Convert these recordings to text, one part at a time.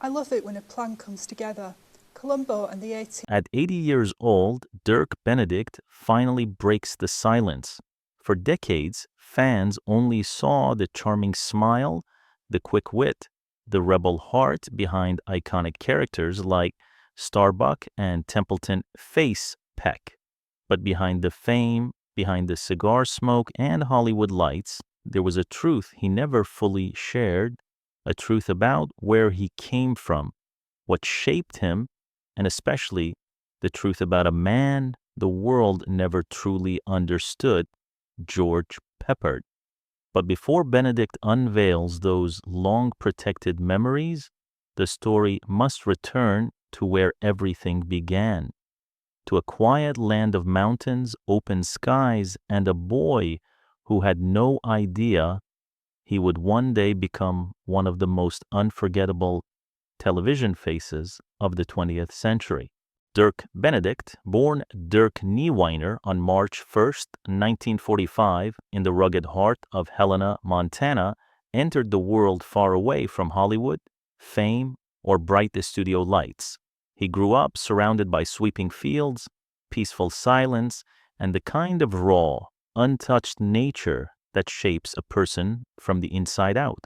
I love it when a plan comes together. Columbo and the 18... At 80 years old, Dirk Benedict finally breaks the silence. For decades, fans only saw the charming smile, the quick wit, the rebel heart behind iconic characters like Starbuck and Templeton Face Peck. But behind the fame, behind the cigar smoke and Hollywood lights, there was a truth he never fully shared, a truth about where he came from, what shaped him, and especially the truth about a man the world never truly understood, George Peppard. But before Benedict unveils those long-protected memories, the story must return to where everything began, to a quiet land of mountains, open skies, and a boy who had no idea he would one day become one of the most unforgettable television faces of the 20th century. Dirk Benedict, born Dirk Nieweiner on March 1st, 1945, in the rugged heart of Helena, Montana, entered the world far away from Hollywood, fame, or bright studio lights. He grew up surrounded by sweeping fields, peaceful silence, and the kind of raw, untouched nature that shapes a person from the inside out.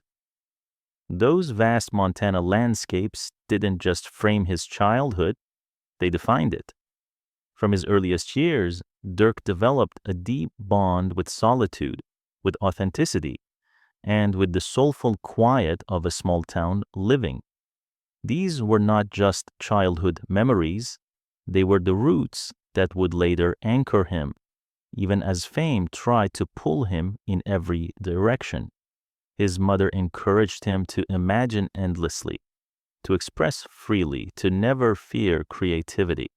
Those vast Montana landscapes didn't just frame his childhood, they defined it. From his earliest years, Dirk developed a deep bond with solitude, with authenticity, and with the soulful quiet of a small town living. These were not just childhood memories, they were the roots that would later anchor him, even as fame tried to pull him in every direction. His mother encouraged him to imagine endlessly, to express freely, to never fear creativity.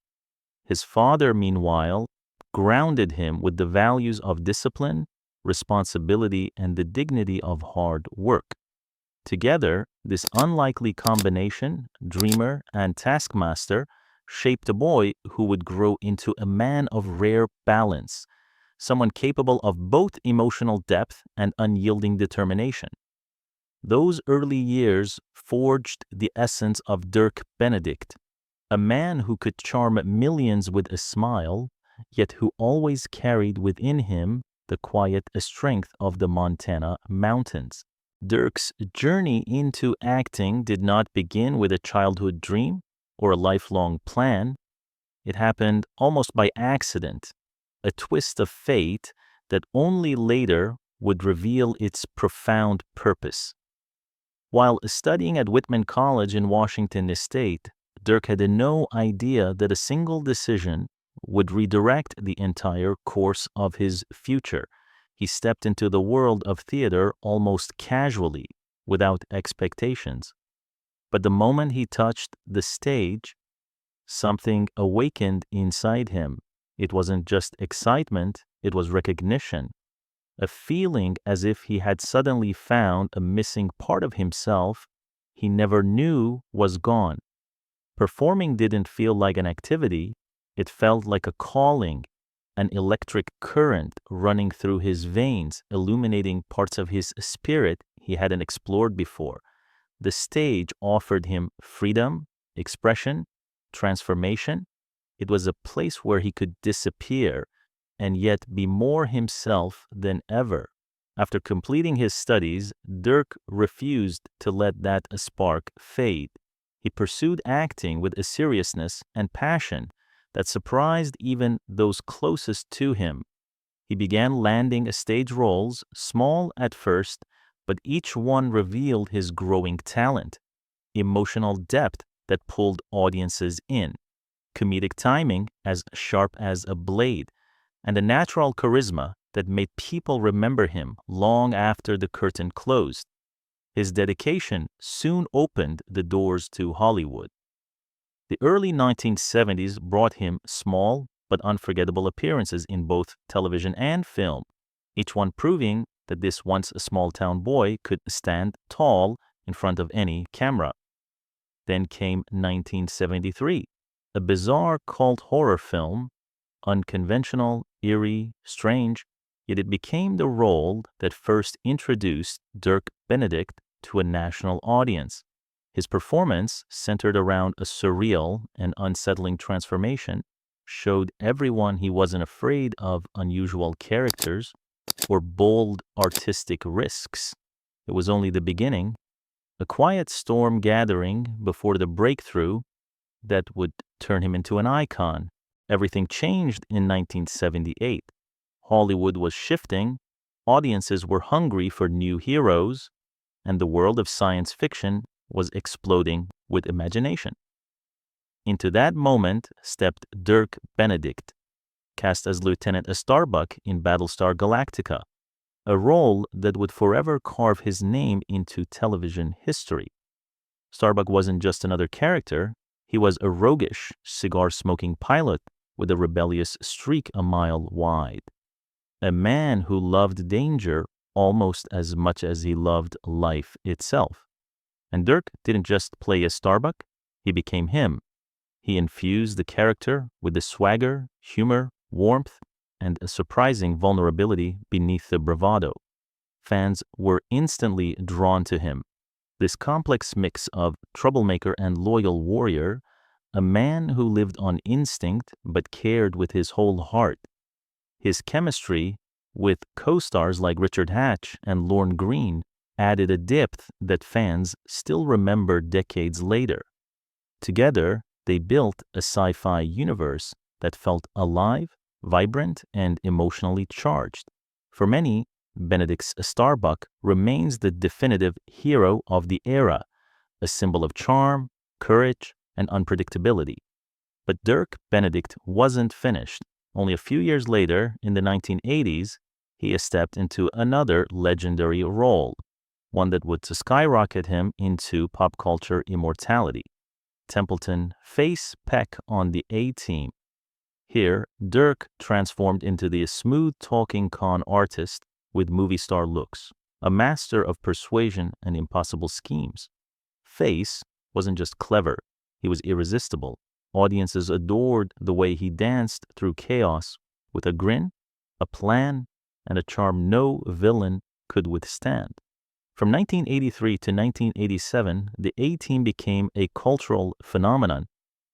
His father, meanwhile, grounded him with the values of discipline, responsibility, and the dignity of hard work. Together, this unlikely combination, dreamer and taskmaster, shaped a boy who would grow into a man of rare balance, someone capable of both emotional depth and unyielding determination. Those early years forged the essence of Dirk Benedict, a man who could charm millions with a smile, yet who always carried within him the quiet strength of the Montana mountains. Dirk's journey into acting did not begin with a childhood dream or a lifelong plan. It happened almost by accident, a twist of fate that only later would reveal its profound purpose. While studying at Whitman College in Washington State, Dirk had no idea that a single decision would redirect the entire course of his future. He stepped into the world of theater almost casually, without expectations. But the moment he touched the stage, something awakened inside him. It wasn't just excitement, it was recognition. A feeling as if he had suddenly found a missing part of himself he never knew was gone. Performing didn't feel like an activity, it felt like a calling, an electric current running through his veins, illuminating parts of his spirit he hadn't explored before. The stage offered him freedom, expression, transformation. It was a place where he could disappear and yet be more himself than ever. After completing his studies, Dirk refused to let that spark fade. He pursued acting with a seriousness and passion that surprised even those closest to him. He began landing stage roles, small at first, but each one revealed his growing talent, emotional depth that pulled audiences in, comedic timing as sharp as a blade, and a natural charisma that made people remember him long after the curtain closed. His dedication soon opened the doors to Hollywood. The early 1970s brought him small but unforgettable appearances in both television and film, each one proving that this once a small-town boy could stand tall in front of any camera. Then came 1973, a bizarre cult horror film, unconventional, eerie, strange, yet it became the role that first introduced Dirk Benedict to a national audience. His performance, centered around a surreal and unsettling transformation, showed everyone he wasn't afraid of unusual characters or bold artistic risks. It was only the beginning, a quiet storm gathering before the breakthrough that would turn him into an icon. Everything changed in 1978. Hollywood was shifting, audiences were hungry for new heroes, and the world of science fiction was exploding with imagination. Into that moment stepped Dirk Benedict, cast as Lieutenant Starbuck in Battlestar Galactica, a role that would forever carve his name into television history. Starbuck wasn't just another character, he was a roguish, cigar-smoking pilot with a rebellious streak a mile wide. A man who loved danger almost as much as he loved life itself. And Dirk didn't just play as Starbuck, he became him. He infused the character with the swagger, humor, warmth, and a surprising vulnerability beneath the bravado. Fans were instantly drawn to him. This complex mix of troublemaker and loyal warrior, a man who lived on instinct but cared with his whole heart. His chemistry with co-stars like Richard Hatch and Lorne Greene added a depth that fans still remember decades later. Together, they built a sci-fi universe that felt alive, vibrant, and emotionally charged. For many, Benedict's Starbuck remains the definitive hero of the era, a symbol of charm, courage, and unpredictability. But Dirk Benedict wasn't finished. Only a few years later, in the 1980s, he stepped into another legendary role, one that would skyrocket him into pop culture immortality. Templeton face Peck on the A-Team. Here, Dirk transformed into the smooth-talking con artist with movie star looks, a master of persuasion and impossible schemes. Face wasn't just clever, he was irresistible. Audiences adored the way he danced through chaos with a grin, a plan, and a charm no villain could withstand. From 1983 to 1987, the A-Team became a cultural phenomenon.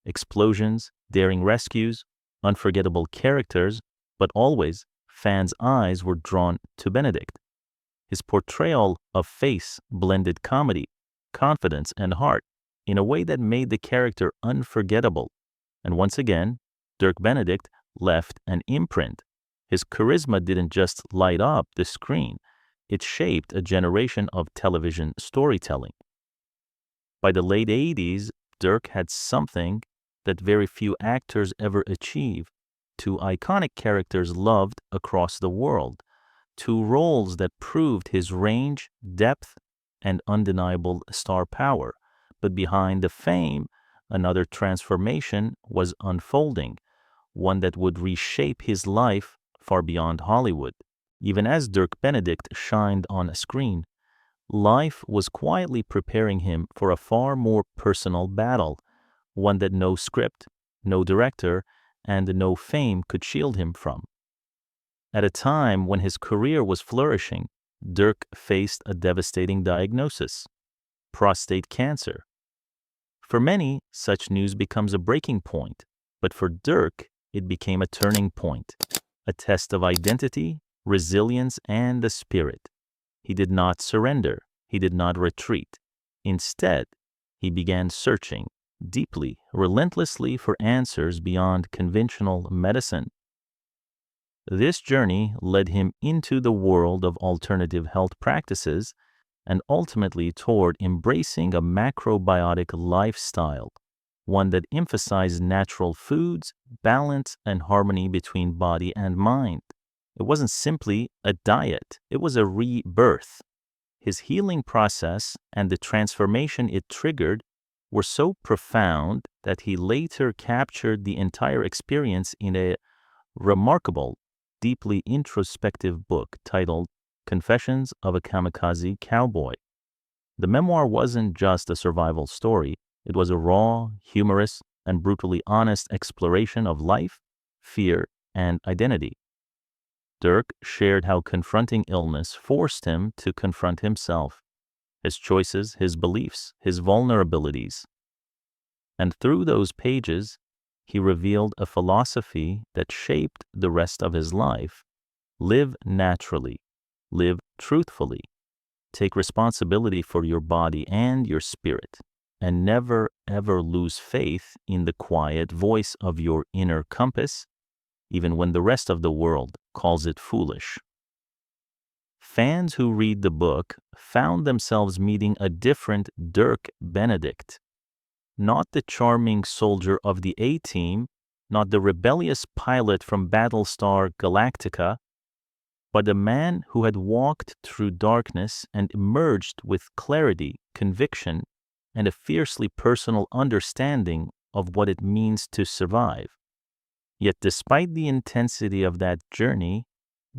Explosions, daring rescues, unforgettable characters, but always fans' eyes were drawn to Benedict. His portrayal of Face blended comedy, confidence, and heart in a way that made the character unforgettable. And once again, Dirk Benedict left an imprint. His charisma didn't just light up the screen, it shaped a generation of television storytelling. By the late 80s, Dirk had something that very few actors ever achieve. Two iconic characters loved across the world. Two roles that proved his range, depth, and undeniable star power. But behind the fame, another transformation was unfolding, one that would reshape his life far beyond Hollywood. Even as Dirk Benedict shined on a screen, life was quietly preparing him for a far more personal battle, one that no script, no director, and no fame could shield him from. At a time when his career was flourishing, Dirk faced a devastating diagnosis: prostate cancer. For many, such news becomes a breaking point, but for Dirk, it became a turning point, a test of identity, resilience, and the spirit. He did not surrender. He did not retreat. Instead, he began searching deeply, relentlessly for answers beyond conventional medicine. This journey led him into the world of alternative health practices and ultimately toward embracing a macrobiotic lifestyle, one that emphasized natural foods, balance, and harmony between body and mind. It wasn't simply a diet, it was a rebirth. His healing process and the transformation it triggered were so profound that he later captured the entire experience in a remarkable, deeply introspective book titled Confessions of a Kamikaze Cowboy. The memoir wasn't just a survival story, it was a raw, humorous, and brutally honest exploration of life, fear, and identity. Dirk shared how confronting illness forced him to confront himself, his choices, his beliefs, his vulnerabilities. And through those pages, he revealed a philosophy that shaped the rest of his life. Live naturally, live truthfully, take responsibility for your body and your spirit, and never ever lose faith in the quiet voice of your inner compass, even when the rest of the world calls it foolish. Fans who read the book found themselves meeting a different Dirk Benedict. Not the charming soldier of the A-Team, not the rebellious pilot from Battlestar Galactica, but a man who had walked through darkness and emerged with clarity, conviction, and a fiercely personal understanding of what it means to survive. Yet despite the intensity of that journey,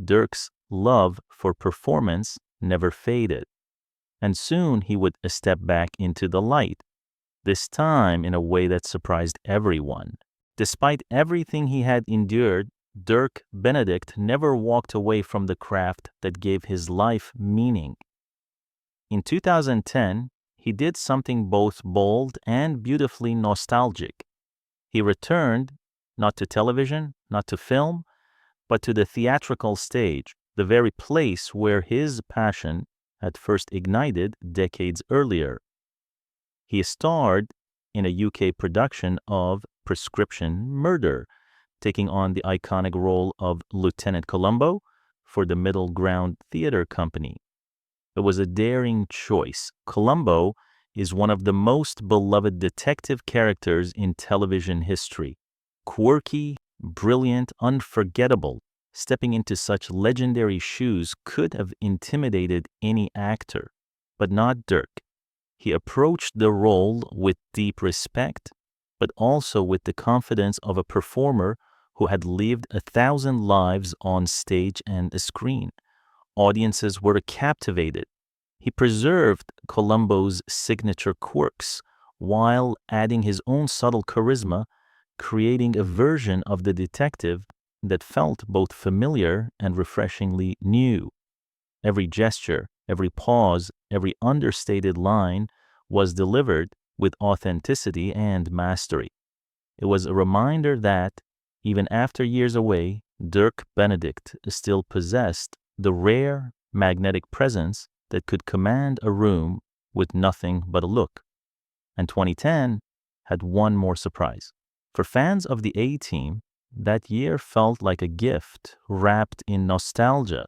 Dirk's love for performance never faded, and soon he would step back into the light, this time in a way that surprised everyone. Despite everything he had endured, Dirk Benedict never walked away from the craft that gave his life meaning. In 2010, he did something both bold and beautifully nostalgic. He returned, not to television, not to film, but to the theatrical stage, the very place where his passion had first ignited decades earlier. He starred in a UK production of Prescription Murder, taking on the iconic role of Lieutenant Columbo for the Middle Ground Theatre Company. It was a daring choice. Columbo is one of the most beloved detective characters in television history. Quirky, brilliant, unforgettable, stepping into such legendary shoes could have intimidated any actor, but not Dirk. He approached the role with deep respect, but also with the confidence of a performer who had lived 1,000 lives on stage and screen. Audiences were captivated. He preserved Columbo's signature quirks while adding his own subtle charisma, creating a version of the detective that felt both familiar and refreshingly new. Every gesture, every pause, every understated line was delivered with authenticity and mastery. It was a reminder that, even after years away, Dirk Benedict still possessed the rare, magnetic presence that could command a room with nothing but a look. And 2010 had one more surprise. For fans of the A-Team, that year felt like a gift wrapped in nostalgia.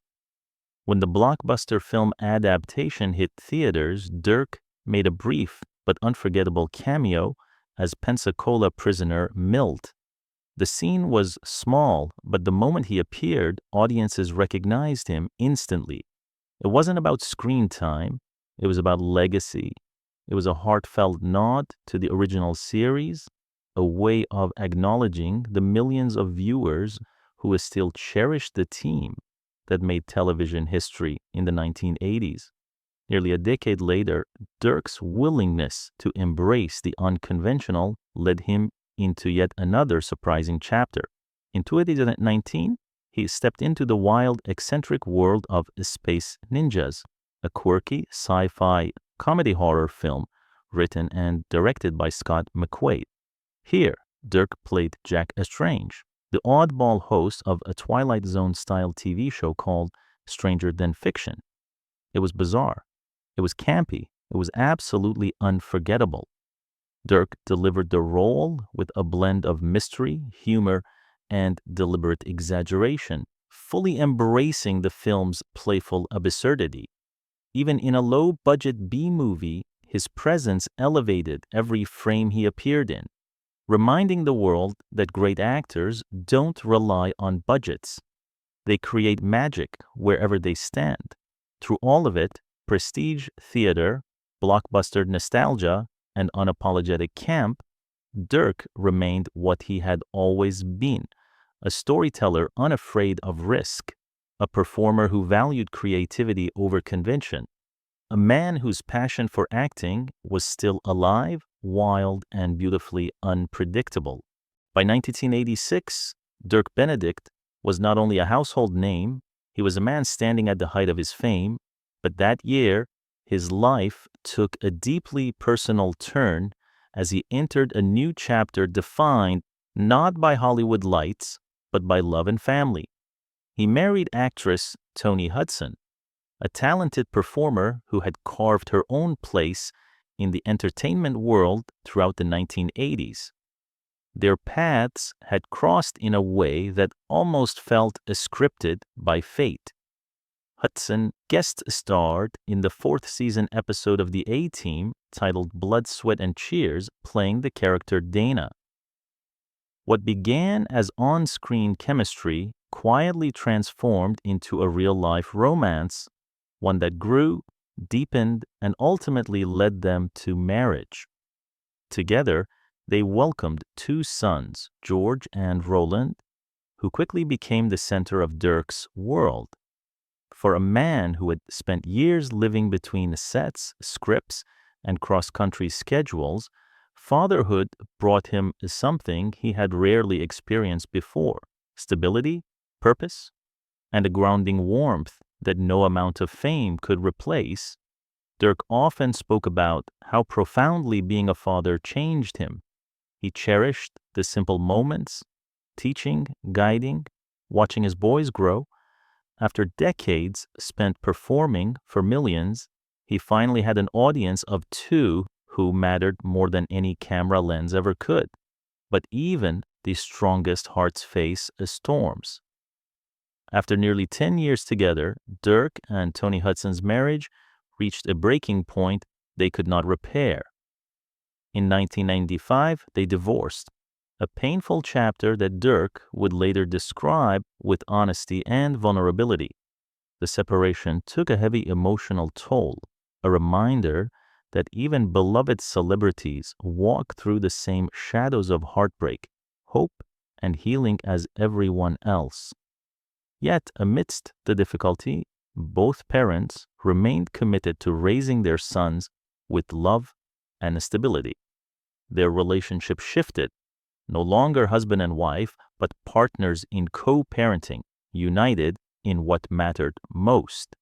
When the blockbuster film adaptation hit theaters, Dirk made a brief but unforgettable cameo as Pensacola prisoner Milt. The scene was small, but the moment he appeared, audiences recognized him instantly. It wasn't about screen time, it was about legacy. It was a heartfelt nod to the original series, a way of acknowledging the millions of viewers who still cherish the team that made television history in the 1980s. Nearly a decade later, Dirk's willingness to embrace the unconventional led him into yet another surprising chapter. In 2019, he stepped into the wild, eccentric world of Space Ninjas, a quirky sci-fi comedy horror film written and directed by Scott McQuaid. Here, Dirk played Jack Estrange, the oddball host of a Twilight Zone-style TV show called Stranger Than Fiction. It was bizarre. It was campy. It was absolutely unforgettable. Dirk delivered the role with a blend of mystery, humor, and deliberate exaggeration, fully embracing the film's playful absurdity. Even in a low-budget B-movie, his presence elevated every frame he appeared in, reminding the world that great actors don't rely on budgets. They create magic wherever they stand. Through all of it, prestige theater, blockbuster nostalgia, and unapologetic camp, Dirk remained what he had always been, a storyteller unafraid of risk, a performer who valued creativity over convention, a man whose passion for acting was still alive, wild, and beautifully unpredictable. By 1986, Dirk Benedict was not only a household name, he was a man standing at the height of his fame, but that year, his life took a deeply personal turn as he entered a new chapter defined not by Hollywood lights, but by love and family. He married actress Toni Hudson, a talented performer who had carved her own place in the entertainment world throughout the 1980s. Their paths had crossed in a way that almost felt scripted by fate. Hudson guest starred in the 4th season episode of The A-Team titled Blood, Sweat, and Tears, playing the character Dana. What began as on-screen chemistry quietly transformed into a real-life romance, one that grew, deepened, and ultimately led them to marriage. Together, they welcomed 2 sons, George and Roland, who quickly became the center of Dirk's world. For a man who had spent years living between sets, scripts, and cross-country schedules, fatherhood brought him something he had rarely experienced before: stability, purpose, and a grounding warmth that no amount of fame could replace. Dirk often spoke about how profoundly being a father changed him. He cherished the simple moments, teaching, guiding, watching his boys grow. After decades spent performing for millions, he finally had an audience of 2 who mattered more than any camera lens ever could. But even the strongest hearts face storms. After nearly 10 years together, Dirk and Toni Hudson's marriage reached a breaking point they could not repair. In 1995, they divorced, a painful chapter that Dirk would later describe with honesty and vulnerability. The separation took a heavy emotional toll, a reminder that even beloved celebrities walk through the same shadows of heartbreak, hope, and healing as everyone else. Yet, amidst the difficulty, both parents remained committed to raising their sons with love and stability. Their relationship shifted, no longer husband and wife, but partners in co-parenting, united in what mattered most.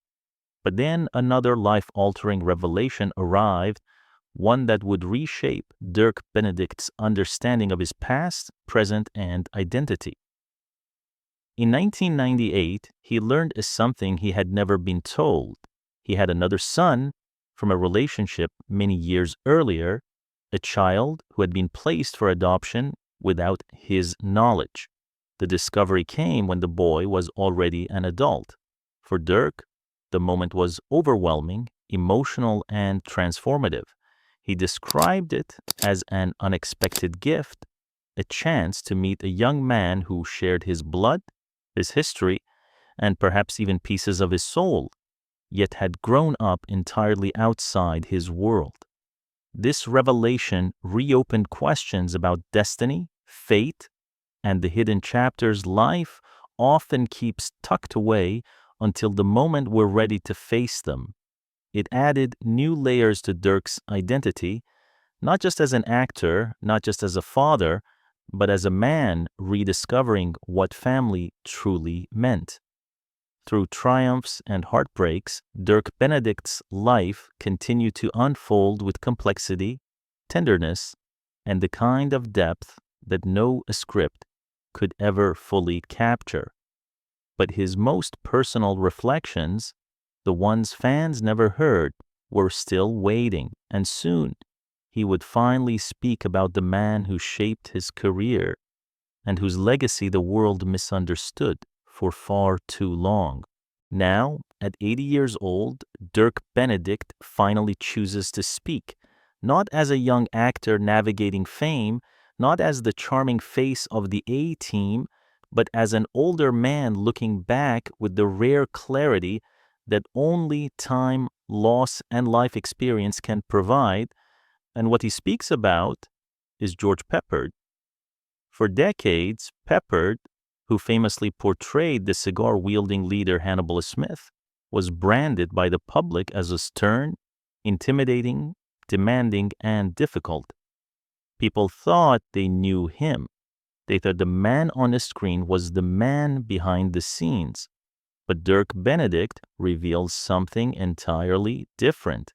But then another life-altering revelation arrived, one that would reshape Dirk Benedict's understanding of his past, present, and identity. In 1998, he learned something he had never been told. He had another son from a relationship many years earlier, a child who had been placed for adoption without his knowledge. The discovery came when the boy was already an adult. For Dirk, the moment was overwhelming, emotional, and transformative. He described it as an unexpected gift, a chance to meet a young man who shared his blood, his history, and perhaps even pieces of his soul, yet had grown up entirely outside his world. This revelation reopened questions about destiny, fate, and the hidden chapters life often keeps tucked away until the moment we're ready to face them. It added new layers to Dirk's identity, not just as an actor, not just as a father, but as a man rediscovering what family truly meant. Through triumphs and heartbreaks, Dirk Benedict's life continued to unfold with complexity, tenderness, and the kind of depth that no script could ever fully capture. But his most personal reflections, the ones fans never heard, were still waiting, and soon he would finally speak about the man who shaped his career and whose legacy the world misunderstood for far too long. Now, at 80 years old, Dirk Benedict finally chooses to speak, not as a young actor navigating fame, not as the charming face of the A-Team, but as an older man looking back with the rare clarity that only time, loss, and life experience can provide. And what he speaks about is George Peppard. For decades, Peppard, who famously portrayed the cigar-wielding leader Hannibal Smith, was branded by the public as a stern, intimidating, demanding, and difficult. People thought they knew him. They thought the man on the screen was the man behind the scenes. But Dirk Benedict reveals something entirely different.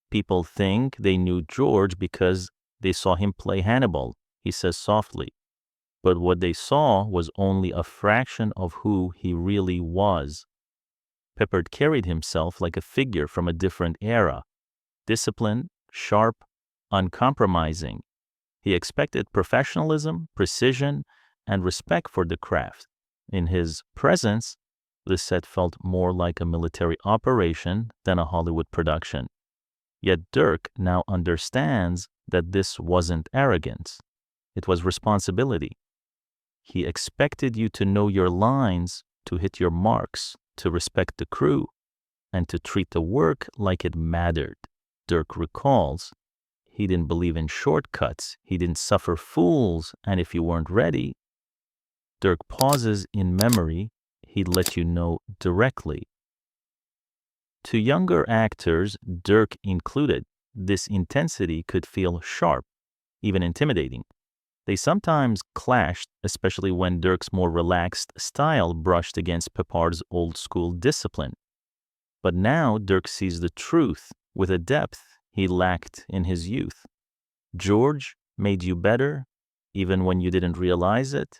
People think they knew George because they saw him play Hannibal, he says softly. But what they saw was only a fraction of who he really was. Peppard carried himself like a figure from a different era, disciplined, sharp, uncompromising. He expected professionalism, precision, and respect for the craft. In his presence, the set felt more like a military operation than a Hollywood production. Yet Dirk now understands that this wasn't arrogance. It was responsibility. He expected you to know your lines, to hit your marks, to respect the crew, and to treat the work like it mattered. Dirk recalls, he didn't believe in shortcuts, he didn't suffer fools, and if you weren't ready, Dirk pauses in memory, he'd let you know directly. To younger actors, Dirk included, this intensity could feel sharp, even intimidating. They sometimes clashed, especially when Dirk's more relaxed style brushed against Peppard's old-school discipline. But now Dirk sees the truth with a depth he lacked in his youth. George made you better, even when you didn't realize it.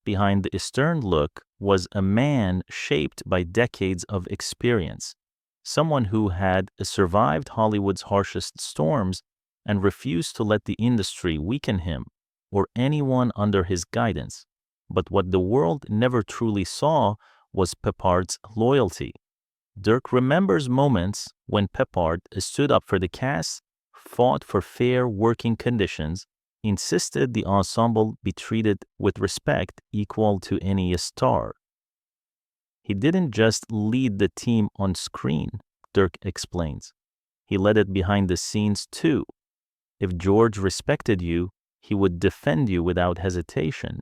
Behind the stern look was a man shaped by decades of experience, someone who had survived Hollywood's harshest storms and refused to let the industry weaken him or anyone under his guidance. But what the world never truly saw was Peppard's loyalty. Dirk remembers moments when Peppard stood up for the cast, fought for fair working conditions, insisted the ensemble be treated with respect equal to any star. He didn't just lead the team on screen, Dirk explains. He led it behind the scenes too. If George respected you, he would defend you without hesitation.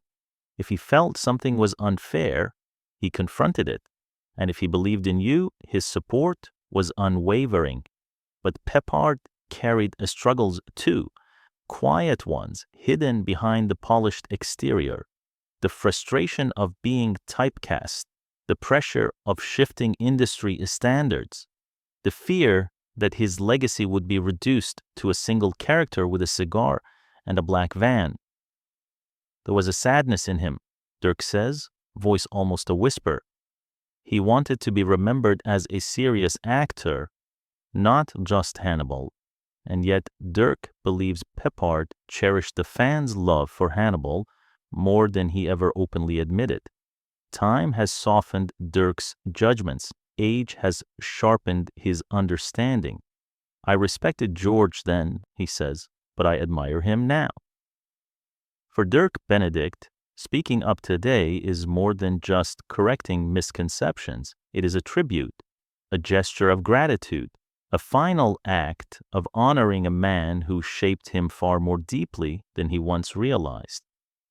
If he felt something was unfair, he confronted it. And if he believed in you, his support was unwavering. But Peppard carried struggles too, quiet ones hidden behind the polished exterior. The frustration of being typecast, the pressure of shifting industry standards, the fear that his legacy would be reduced to a single character with a cigar and a black van. There was a sadness in him, Dirk says, voice almost a whisper. He wanted to be remembered as a serious actor, not just Hannibal. And yet Dirk believes Peppard cherished the fans' love for Hannibal more than he ever openly admitted. Time has softened Dirk's judgments. Age has sharpened his understanding. I respected George then, he says, but I admire him now. For Dirk Benedict, speaking up today is more than just correcting misconceptions. It is a tribute, a gesture of gratitude, a final act of honoring a man who shaped him far more deeply than he once realized.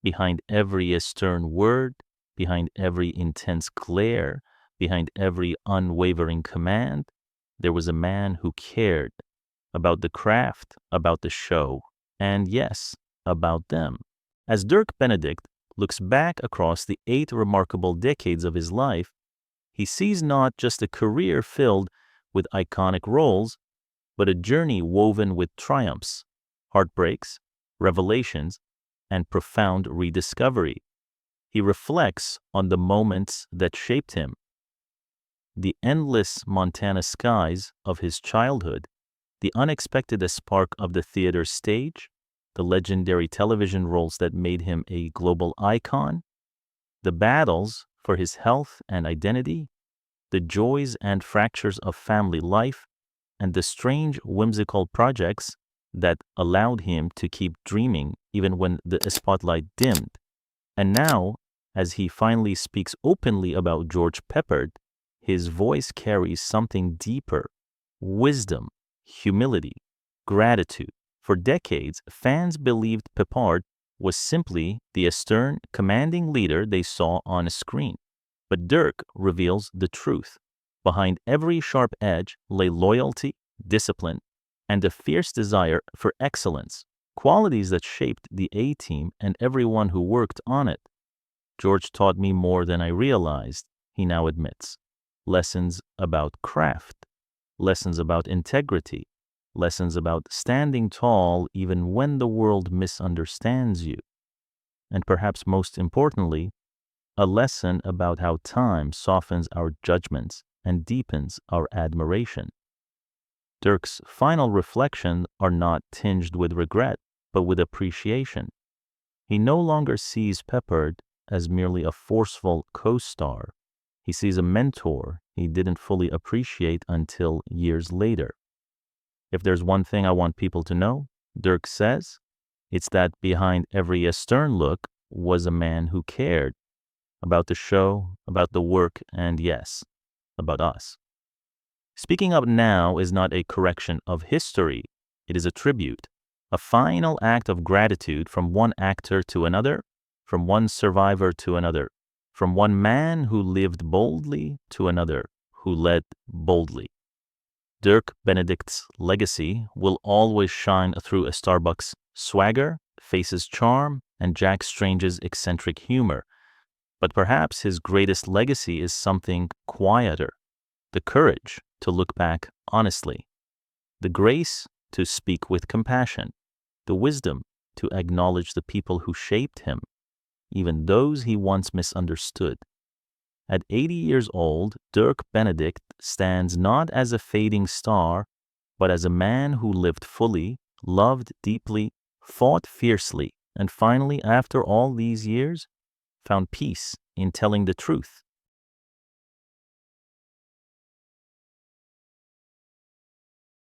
Behind every stern word, behind every intense glare, behind every unwavering command, there was a man who cared about the craft, about the show, and yes, about them. As Dirk Benedict looks back across the 8 remarkable decades of his life, he sees not just a career filled with iconic roles, but a journey woven with triumphs, heartbreaks, revelations, and profound rediscovery. He reflects on the moments that shaped him, the endless Montana skies of his childhood, the unexpected spark of the theater stage, the legendary television roles that made him a global icon, the battles for his health and identity, the joys and fractures of family life, and the strange whimsical projects that allowed him to keep dreaming even when the spotlight dimmed. And now, as he finally speaks openly about George Peppard, his voice carries something deeper: wisdom, humility, gratitude. For decades, fans believed Peppard was simply the stern, commanding leader they saw on a screen. But Dirk reveals the truth. Behind every sharp edge lay loyalty, discipline, and a fierce desire for excellence, qualities that shaped the A-Team and everyone who worked on it. George taught me more than I realized, he now admits. lessons about craft, lessons about integrity, lessons about standing tall even when the world misunderstands you, and perhaps most importantly, a lesson about how time softens our judgments and deepens our admiration. Dirk's final reflections are not tinged with regret, but with appreciation. He no longer sees Peppard as merely a forceful co-star. He sees a mentor he didn't fully appreciate until years later. If there's one thing I want people to know, Dirk says, it's that behind every stern look was a man who cared about the show, about the work, and yes, about us. Speaking Up Now is not a correction of history. It is a tribute, a final act of gratitude from one actor to another, from one survivor to another, from one man who lived boldly to another who led boldly. Dirk Benedict's legacy will always shine through a Starbucks swagger, Face's charm, and Jack Strange's eccentric humor. But perhaps his greatest legacy is something quieter, the courage to look back honestly, the grace to speak with compassion, the wisdom to acknowledge the people who shaped him, even those he once misunderstood. At 80 years old, Dirk Benedict stands not as a fading star, but as a man who lived fully, loved deeply, fought fiercely, and finally, after all these years, found peace in telling the truth,